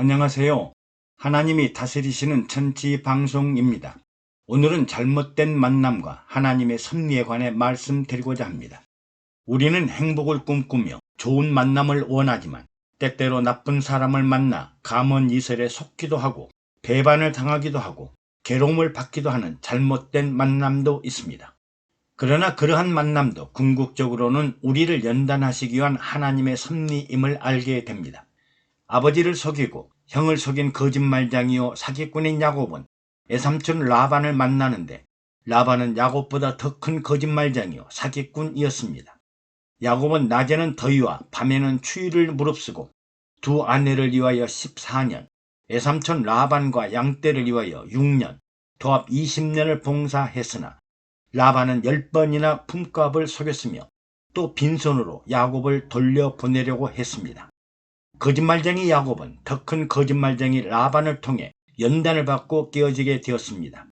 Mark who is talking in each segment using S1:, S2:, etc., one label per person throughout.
S1: 안녕하세요. 하나님이 다스리시는 천지 방송입니다. 오늘은 잘못된 만남과 하나님의 섭리에 관해 말씀드리고자 합니다. 우리는 행복을 꿈꾸며 좋은 만남을 원하지만 때때로 나쁜 사람을 만나 감언이설에 속기도 하고 배반을 당하기도 하고 괴로움을 받기도 하는 잘못된 만남도 있습니다. 그러나 그러한 만남도 궁극적으로는 우리를 연단하시기 위한 하나님의 섭리임을 알게 됩니다. 아버지를 속이고 형을 속인 거짓말장이요 사기꾼인 야곱은 외삼촌 라반을 만나는데 라반은 야곱보다 더 큰 거짓말장이요 사기꾼이었습니다. 야곱은 낮에는 더위와 밤에는 추위를 무릅쓰고 두 아내를 위하여 14년, 외삼촌 라반과 양떼를 위하여 6년, 도합 20년을 봉사했으나 라반은 10번이나 품값을 속였으며 또 빈손으로 야곱을 돌려보내려고 했습니다. 거짓말쟁이 야곱은 더 큰 거짓말쟁이 라반을 통해 연단을 받고 깨어지게 되었습니다.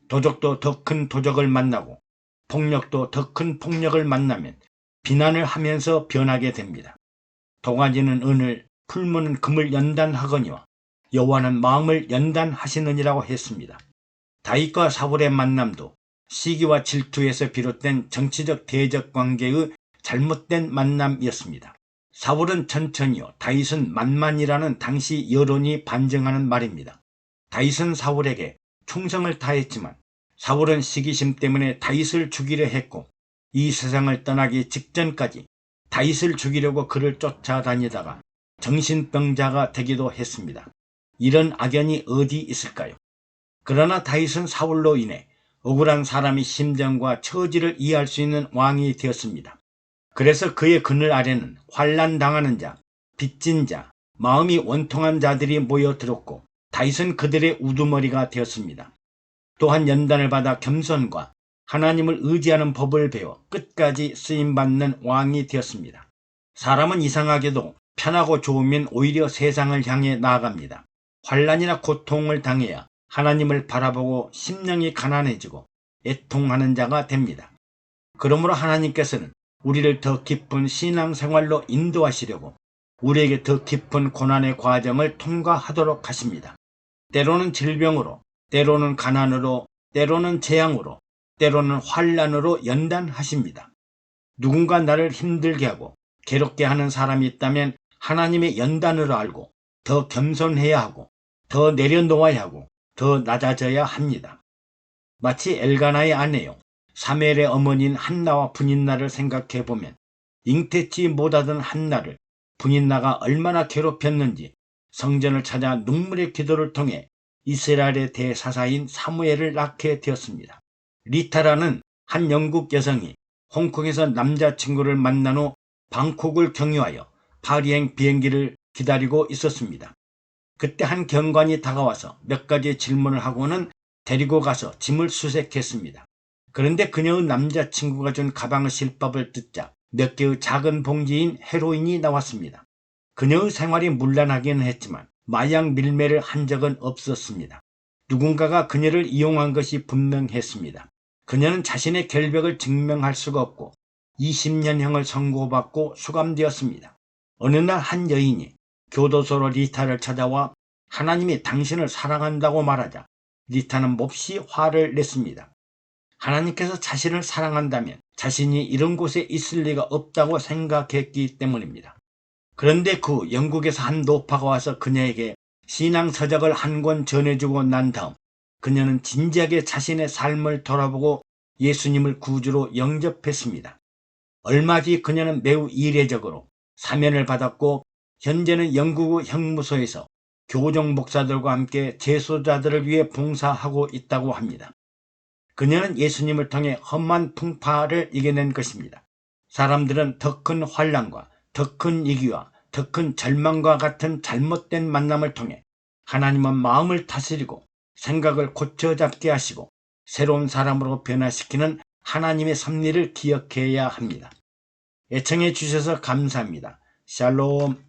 S1: 도적도 더 큰 도적을 만나고 폭력도 더 큰 폭력을 만나면 비난을 하면서 변하게 됩니다. 도가니는 은을, 풀무는 금을 연단하거니와 여호와는 마음을 연단하시느니라고 했습니다. 다윗과 사울의 만남도 시기와 질투에서 비롯된 정치적 대적 관계의 잘못된 만남이었습니다. 사울은 천천히요, 다윗은 만만이라는 당시 여론이 반증하는 말입니다. 다윗은 사울에게 충성을 다했지만 사울은 시기심 때문에 다윗을 죽이려 했고 이 세상을 떠나기 직전까지 다윗을 죽이려고 그를 쫓아다니다가 정신병자가 되기도 했습니다. 이런 악연이 어디 있을까요? 그러나 다윗은 사울로 인해 억울한 사람의 심정과 처지를 이해할 수 있는 왕이 되었습니다. 그래서 그의 그늘 아래는 환난당하는 자, 빚진 자, 마음이 원통한 자들이 모여들었고 다윗은 그들의 우두머리가 되었습니다. 또한 연단을 받아 겸손과 하나님을 의지하는 법을 배워 끝까지 쓰임받는 왕이 되었습니다. 사람은 이상하게도 편하고 좋으면 오히려 세상을 향해 나아갑니다. 환난이나 고통을 당해야 하나님을 바라보고 심령이 가난해지고 애통하는 자가 됩니다. 그러므로 하나님께서는 우리를 더 깊은 신앙생활로 인도하시려고 우리에게 더 깊은 고난의 과정을 통과하도록 하십니다. 때로는 질병으로, 때로는 가난으로, 때로는 재앙으로, 때로는 환난으로 연단하십니다. 누군가 나를 힘들게 하고 괴롭게 하는 사람이 있다면 하나님의 연단으로 알고 더 겸손해야 하고 더 내려놓아야 하고 더 낮아져야 합니다. 마치 엘가나의 아내요 사무엘의 어머니인 한나와 분인나를 생각해보면 잉태치 못하던 한나를 분인나가 얼마나 괴롭혔는지 성전을 찾아 눈물의 기도를 통해 이스라엘의 대사사인 사무엘을 낳게 되었습니다. 리타라는 한 영국 여성이 홍콩에서 남자친구를 만난 후 방콕을 경유하여 파리행 비행기를 기다리고 있었습니다. 그때 한 경관이 다가와서 몇 가지 질문을 하고는 데리고 가서 짐을 수색했습니다. 그런데 그녀의 남자친구가 준 가방의 실밥을 뜯자 몇 개의 작은 봉지인 헤로인이 나왔습니다. 그녀의 생활이 문란하기는 했지만 마약 밀매를 한 적은 없었습니다. 누군가가 그녀를 이용한 것이 분명했습니다. 그녀는 자신의 결백을 증명할 수가 없고 20년형을 선고받고 수감되었습니다. 어느 날 한 여인이 교도소로 리타를 찾아와 하나님이 당신을 사랑한다고 말하자 리타는 몹시 화를 냈습니다. 하나님께서 자신을 사랑한다면 자신이 이런 곳에 있을 리가 없다고 생각했기 때문입니다. 그런데 그 영국에서 한 노파가 와서 그녀에게 신앙서적을 한 권 전해주고 난 다음 그녀는 진지하게 자신의 삶을 돌아보고 예수님을 구주로 영접했습니다. 얼마 뒤 그녀는 매우 이례적으로 사면을 받았고 현재는 영국의 형무소에서 교종 목사들과 함께 재소자들을 위해 봉사하고 있다고 합니다. 그녀는 예수님을 통해 험한 풍파를 이겨낸 것입니다. 사람들은 더 큰 환난과 더 큰 위기와 더 큰 절망과 같은 잘못된 만남을 통해 하나님은 마음을 다스리고 생각을 고쳐잡게 하시고 새로운 사람으로 변화시키는 하나님의 섭리를 기억해야 합니다. 애청해 주셔서 감사합니다. 샬롬.